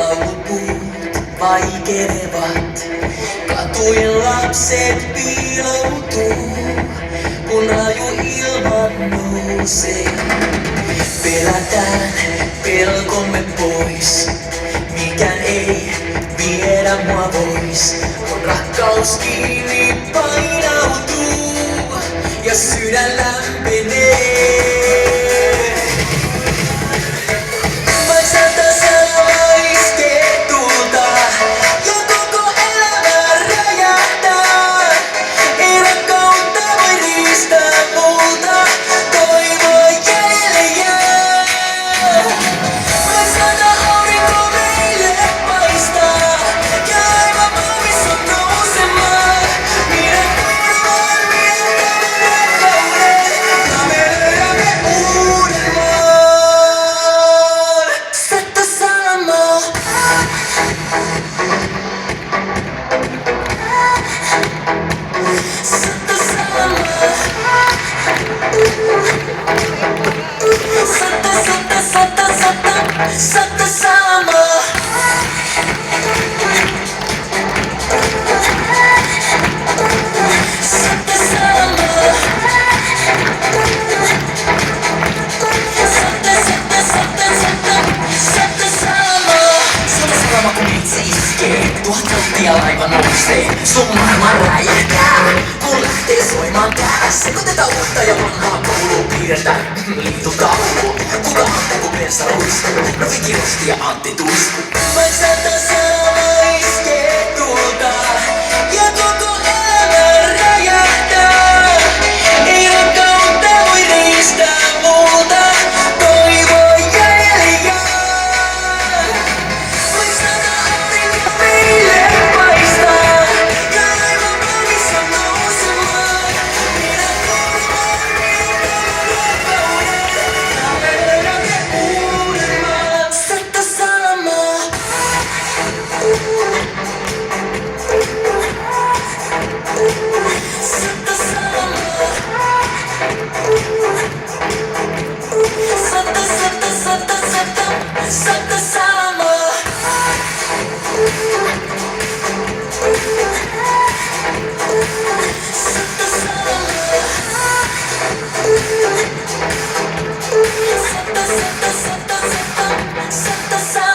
laulupuut vaikenevat. Katujen lapset piiloutuu, kun raju ilman nousee. Pelätään pelkomme pois, mikään ei viedä mua pois. Kun rakkaus kiinni painautuu ja sydän lämpenee. Ja laiva nousee, sun maailma räjähtää, kun lähtee soimaan tää. Sekoitetaan uutta ja vanhaa koulua, piirretään liitutaulua. Kuka on kun pensa ruiskuu, no Vikirosti ja Antti Tuisku. Vain sata sanaa iskee tulta, ja koko elämä räjähtää. Ei rakkautta voi riistää multa, toivo jäljellä. Vain sata aurinko meille. Set the